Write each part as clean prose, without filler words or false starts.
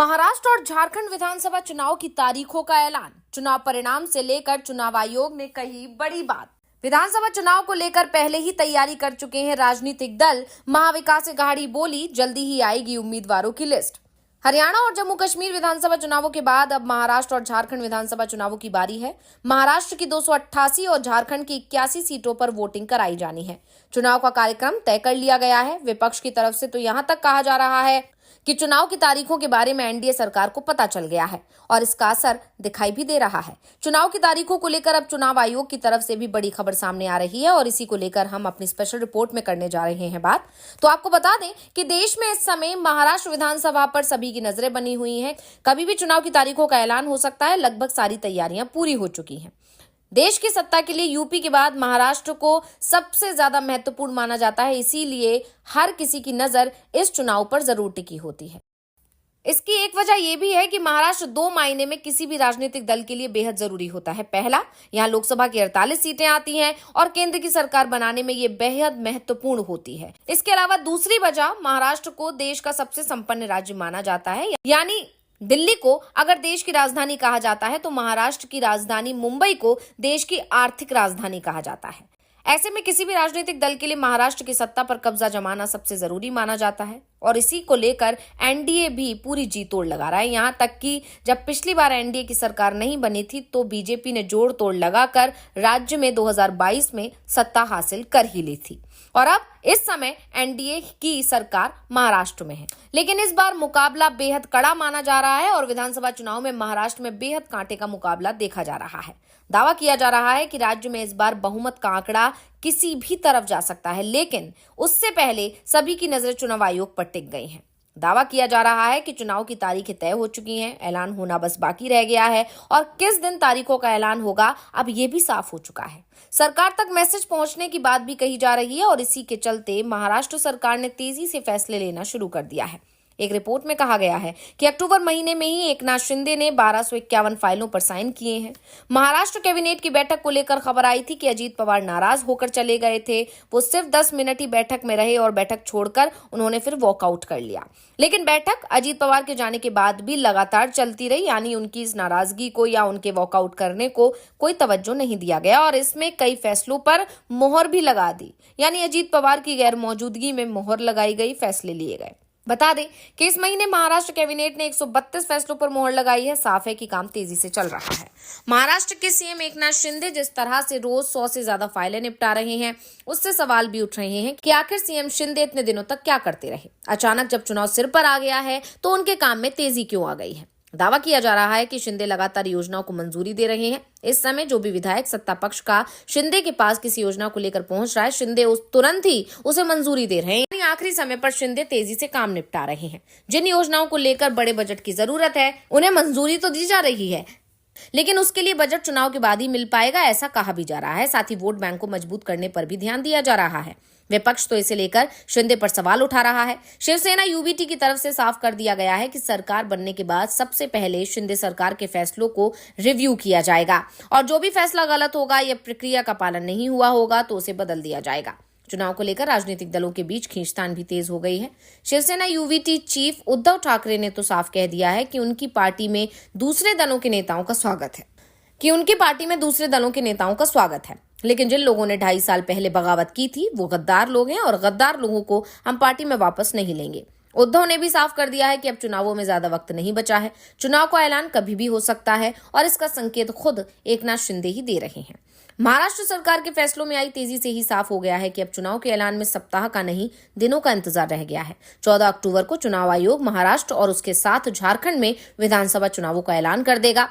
महाराष्ट्र और झारखंड विधानसभा चुनाव की तारीखों का ऐलान। चुनाव परिणाम से लेकर चुनाव आयोग ने कही बड़ी बात। विधानसभा चुनाव को लेकर पहले ही तैयारी कर चुके हैं राजनीतिक दल। महाविकास अघाड़ी बोली, जल्दी ही आएगी उम्मीदवारों की लिस्ट। हरियाणा और जम्मू कश्मीर विधानसभा चुनावों के बाद अब महाराष्ट्र और झारखंड विधानसभा चुनावों की बारी है। महाराष्ट्र की 288 और झारखंड की 81 सीटों पर वोटिंग कराई जानी है। चुनाव का कार्यक्रम तय कर लिया गया है। विपक्ष की तरफ से तो यहां तक कहा जा रहा है कि चुनाव की तारीखों के बारे में एनडीए सरकार को पता चल गया है और इसका असर दिखाई भी दे रहा है। चुनाव की तारीखों को लेकर अब चुनाव आयोग की तरफ से भी बड़ी खबर सामने आ रही है और इसी को लेकर हम अपनी स्पेशल रिपोर्ट में करने जा रहे हैं बात। तो आपको बता दें कि देश में इस समय महाराष्ट्र विधानसभा पर सभी की नजरें बनी हुई हैं। कभी भी चुनाव की तारीखों का ऐलान हो सकता है। लगभग सारी तैयारियां पूरी हो चुकी हैं। देश की सत्ता के लिए यूपी के बाद महाराष्ट्र को सबसे ज्यादा महत्वपूर्ण माना जाता है, इसीलिए हर किसी की नजर इस चुनाव पर जरूर टिकी होती है। इसकी एक वजह यह भी है कि महाराष्ट्र 2 मायने में किसी भी राजनीतिक दल के लिए बेहद जरूरी होता है। पहला, यहाँ लोकसभा की 48 सीटें आती हैं और केंद्र की सरकार बनाने में ये बेहद महत्वपूर्ण होती है। इसके अलावा दूसरी वजह, महाराष्ट्र को देश का सबसे संपन्न राज्य माना जाता है। यानी दिल्ली को अगर देश की राजधानी कहा जाता है तो महाराष्ट्र की राजधानी मुंबई को देश की आर्थिक राजधानी कहा जाता है। ऐसे में किसी भी राजनीतिक दल के लिए महाराष्ट्र की सत्ता पर कब्जा जमाना सबसे जरूरी माना जाता है और इसी को लेकर एनडीए भी पूरी जी तोड़ लगा रहा है। यहाँ तक कि जब पिछली बार एनडीए की सरकार नहीं बनी थी तो बीजेपी ने जोड़ तोड़ लगाकर राज्य में 2022 में सत्ता हासिल कर ही ली थी और अब इस समय एनडीए की सरकार महाराष्ट्र में है। लेकिन इस बार मुकाबला बेहद कड़ा माना जा रहा है और विधानसभा चुनाव में महाराष्ट्र में बेहद कांटे का मुकाबला देखा जा रहा है। दावा किया जा रहा है कि राज्य में इस बार बहुमत का आंकड़ा किसी भी तरफ जा सकता है, लेकिन उससे पहले सभी की नजरें चुनाव आयोग पर टिक गई हैं। दावा किया जा रहा है कि चुनाव की तारीखें तय हो चुकी हैं, ऐलान होना बस बाकी रह गया है और किस दिन तारीखों का ऐलान होगा अब ये भी साफ हो चुका है। सरकार तक मैसेज पहुंचने की बात भी कही जा रही है और इसी के चलते महाराष्ट्र सरकार ने तेजी से फैसले लेना शुरू कर दिया है। एक रिपोर्ट में कहा गया है कि अक्टूबर महीने में ही एकनाथ शिंदे ने 1251 फाइलों पर साइन किए हैं। महाराष्ट्र कैबिनेट की बैठक को लेकर खबर आई थी कि अजीत पवार नाराज होकर चले गए थे। वो सिर्फ 10 मिनट ही बैठक में रहे और बैठक छोड़कर उन्होंने फिर वॉकआउट कर लिया। लेकिन बैठक अजीत पवार के जाने के बाद भी लगातार चलती रही, यानी उनकी इस नाराजगी को या उनके वॉकआउट करने को कोई तवज्जो नहीं दिया गया और इसमें कई फैसलों पर मोहर भी लगा दी, यानी अजीत पवार की गैर मौजूदगी में मोहर लगाई गई, फैसले लिए गए। बता दें कि इस महीने महाराष्ट्र कैबिनेट ने 132 फैसलों पर मोहर लगाई है। साफ है कि काम तेजी से चल रहा है। महाराष्ट्र के सीएम एकनाथ शिंदे जिस तरह से रोज 100 से ज्यादा फाइलें निपटा रहे हैं, उससे सवाल भी उठ रहे हैं कि आखिर सीएम शिंदे इतने दिनों तक क्या करते रहे। अचानक जब चुनाव सिर पर आ गया है तो उनके काम में तेजी क्यों आ गई है। दावा किया जा रहा है कि शिंदे लगातार योजनाओं को मंजूरी दे रहे हैं। इस समय जो भी विधायक सत्ता पक्ष का शिंदे के पास किसी योजना को लेकर पहुंच रहा है, शिंदे तुरंत ही उसे मंजूरी दे रहे हैं। आखिरी समय पर शिंदे तेजी से काम निपटा रहे हैं। जिन योजनाओं को लेकर बड़े बजट की जरूरत है उन्हें मंजूरी तो दी जा रही है, लेकिन उसके लिए बजट चुनाव के बाद ही मिल पाएगा, ऐसा कहा भी जा रहा है। साथ ही वोट बैंक को मजबूत करने पर भी ध्यान दिया जा रहा है। विपक्ष तो इसे लेकर शिंदे पर सवाल उठा रहा है। शिवसेना यूबीटी की तरफ से साफ कर दिया गया है कि सरकार बनने के बाद सबसे पहले शिंदे सरकार के फैसलों को रिव्यू किया जाएगा और जो भी फैसला गलत होगा या प्रक्रिया का पालन नहीं हुआ होगा तो उसे बदल दिया जाएगा। चुनाव को लेकर राजनीतिक दलों के बीच खींचतान भी तेज हो गई है। शिवसेना यूवीटी चीफ उद्धव ठाकरे ने तो साफ कह दिया है कि उनकी पार्टी में दूसरे दलों के नेताओं का स्वागत है, लेकिन जिन लोगों ने 2.5 साल पहले बगावत की थी वो गद्दार लोग हैं और गद्दार लोगों को हम पार्टी में वापस नहीं लेंगे। उद्धव ने भी साफ कर दिया है कि अब चुनावों में ज्यादा वक्त नहीं बचा है। चुनाव का ऐलान कभी भी हो सकता है और इसका संकेत खुद एकनाथ शिंदे ही दे रहे हैं। महाराष्ट्र सरकार के फैसलों में आई तेजी से ही साफ हो गया है कि अब चुनाव के ऐलान में सप्ताह का नहीं, दिनों का इंतजार रह गया है। 14 अक्टूबर को चुनाव आयोग महाराष्ट्र और उसके साथ झारखंड में विधानसभा चुनावों का ऐलान कर देगा।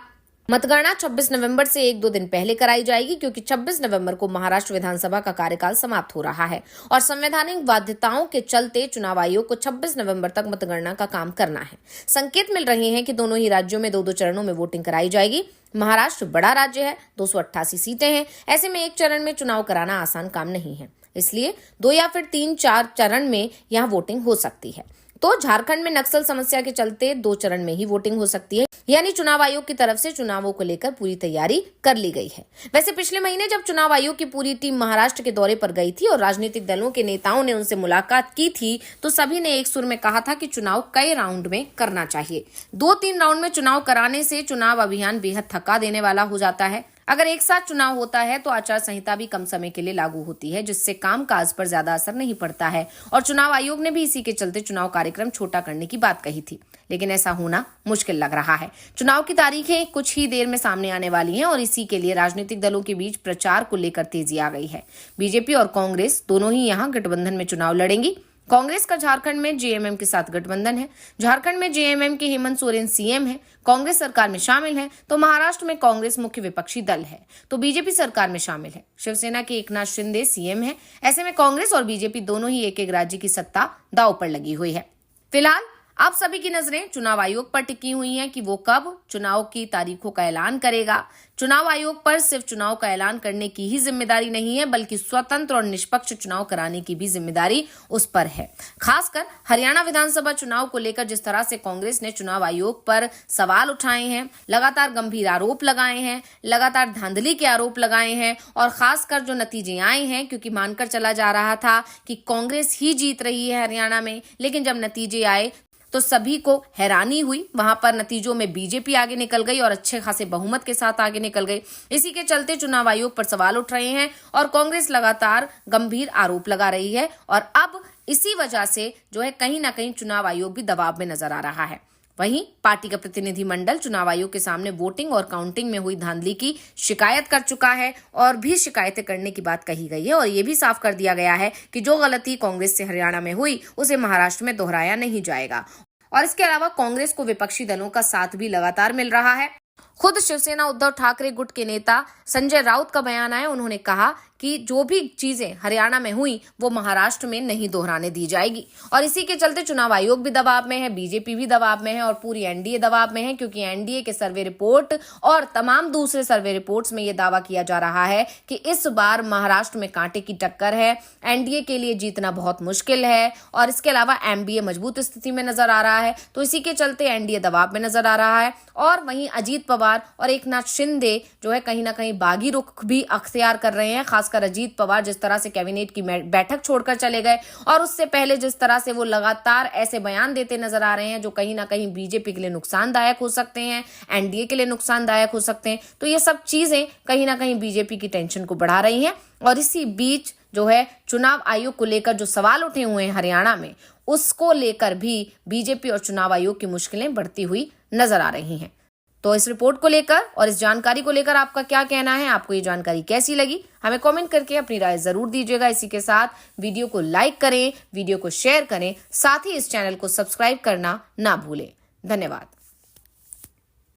मतगणना 26 नवंबर से 1-2 दिन पहले कराई जाएगी, क्योंकि 26 नवंबर को महाराष्ट्र विधानसभा का कार्यकाल समाप्त हो रहा है और संवैधानिक बाध्यताओं के चलते चुनाव आयोग को 26 नवंबर तक मतगणना का काम करना है। संकेत मिल रहे हैं कि दोनों ही राज्यों में 2-2 चरणों में वोटिंग कराई जाएगी। महाराष्ट्र बड़ा राज्य है, 288 सीटें हैं। ऐसे में एक चरण में चुनाव कराना आसान काम नहीं है, इसलिए 2 या फिर 3-4 चरण में यहाँ वोटिंग हो सकती है। तो झारखंड में नक्सल समस्या के चलते 2 चरण में ही वोटिंग हो सकती है, यानी चुनाव आयोग की तरफ से चुनावों को लेकर पूरी तैयारी कर ली गई है। वैसे पिछले महीने जब चुनाव आयोग की पूरी टीम महाराष्ट्र के दौरे पर गई थी और राजनीतिक दलों के नेताओं ने उनसे मुलाकात की थी, तो सभी ने एक सुर में कहा था कि चुनाव कई राउंड में करना चाहिए। 2-3 राउंड में चुनाव कराने से चुनाव अभियान बेहद थका देने वाला हो जाता है। अगर एक साथ चुनाव होता है तो आचार संहिता भी कम समय के लिए लागू होती है, जिससे कामकाज पर ज्यादा असर नहीं पड़ता है। और चुनाव आयोग ने भी इसी के चलते चुनाव कार्यक्रम छोटा करने की बात कही थी, लेकिन ऐसा होना मुश्किल लग रहा है। चुनाव की तारीखें कुछ ही देर में सामने आने वाली हैं और इसी के लिए राजनीतिक दलों के बीच प्रचार को लेकर तेजी आ गई है। बीजेपी और कांग्रेस दोनों ही यहाँ गठबंधन में चुनाव लड़ेंगी। कांग्रेस का झारखंड में जेएमएम के साथ गठबंधन है। झारखंड में जेएमएम के हेमंत सोरेन सीएम है, कांग्रेस सरकार में शामिल है। तो महाराष्ट्र में कांग्रेस मुख्य विपक्षी दल है, तो बीजेपी सरकार में शामिल है। शिवसेना के एकनाथ शिंदे सीएम है। ऐसे में कांग्रेस और बीजेपी दोनों ही एक एक राज्य की सत्ता दांव पर लगी हुई है। फिलहाल आप सभी की नजरें चुनाव आयोग पर टिकी हुई हैं कि वो कब चुनाव की तारीखों का ऐलान करेगा। चुनाव आयोग पर सिर्फ चुनाव का ऐलान करने की ही जिम्मेदारी नहीं है, बल्कि स्वतंत्र और निष्पक्ष चुनाव कराने की भी जिम्मेदारी उस पर है। खासकर हरियाणा विधानसभा चुनाव को लेकर जिस तरह से कांग्रेस ने चुनाव आयोग पर सवाल उठाए हैं, लगातार गंभीर आरोप लगाए हैं, लगातार धांधली के आरोप लगाए हैं और खासकर जो नतीजे आए हैं, क्योंकि मानकर चला जा रहा था कि कांग्रेस ही जीत रही है हरियाणा में, लेकिन जब नतीजे आए तो सभी को हैरानी हुई। वहां पर नतीजों में बीजेपी आगे निकल गई और अच्छे खासे बहुमत के साथ आगे निकल गई। इसी के चलते चुनाव आयोग पर सवाल उठ रहे हैं और कांग्रेस लगातार गंभीर आरोप लगा रही है और अब इसी वजह से जो है कहीं ना कहीं चुनाव आयोग भी दबाव में नजर आ रहा है। वहीं पार्टी का प्रतिनिधिमंडल चुनाव आयोग के सामने वोटिंग और काउंटिंग में हुई धांधली की शिकायत कर चुका है और भी शिकायतें करने की बात कही गई है और ये भी साफ कर दिया गया है कि जो गलती कांग्रेस से हरियाणा में हुई उसे महाराष्ट्र में दोहराया नहीं जाएगा। और इसके अलावा कांग्रेस को विपक्षी दलों का साथ भी लगातार मिल रहा है। खुद शिवसेना उद्धव ठाकरे गुट के नेता संजय राउत का बयान आया, उन्होंने कहा कि जो भी चीजें हरियाणा में हुई वो महाराष्ट्र में नहीं दोहराने दी जाएगी। और इसी के चलते चुनाव आयोग भी दबाव में है, बीजेपी भी दबाव में है और पूरी एनडीए दबाव में है, क्योंकि एनडीए के सर्वे रिपोर्ट और तमाम दूसरे सर्वे रिपोर्ट्स में ये दावा किया जा रहा है कि इस बार महाराष्ट्र में कांटे की टक्कर है, एनडीए के लिए जीतना बहुत मुश्किल है और इसके अलावा एमबीए मजबूत स्थिति में नजर आ रहा है। तो इसी के चलते एनडीए दबाव में नजर आ रहा है और वहीं अजीत पवार और एकनाथ शिंदे जो है कहीं ना कहीं बागी रुख भी अख्तियार कर रहे हैं। खासकर अजीत पवार जिस तरह से कैबिनेट की बैठक छोड़कर चले गए और उससे पहले जिस तरह से वो लगातार ऐसे बयान देते नजर आ रहे हैं जो कहीं ना कहीं बीजेपी के लिए नुकसानदायक हो सकते हैं, एनडीए के लिए नुकसानदायक हो सकते हैं। तो ये सब चीजें कहीं ना कहीं बीजेपी की टेंशन को बढ़ा रही हैं और इसी बीच जो है चुनाव आयोग को लेकर जो सवाल उठे हुए हैं हरियाणा में, उसको लेकर भी बीजेपी और चुनाव आयोग की मुश्किलें बढ़ती हुई नजर आ रही हैं। तो इस रिपोर्ट को लेकर और इस जानकारी को लेकर आपका क्या कहना है? आपको ये जानकारी कैसी लगी? हमें कमेंट करके अपनी राय जरूर दीजिएगा। इसी के साथ वीडियो को लाइक करें, वीडियो को शेयर करें, साथ ही इस चैनल को सब्सक्राइब करना ना भूलें। धन्यवाद।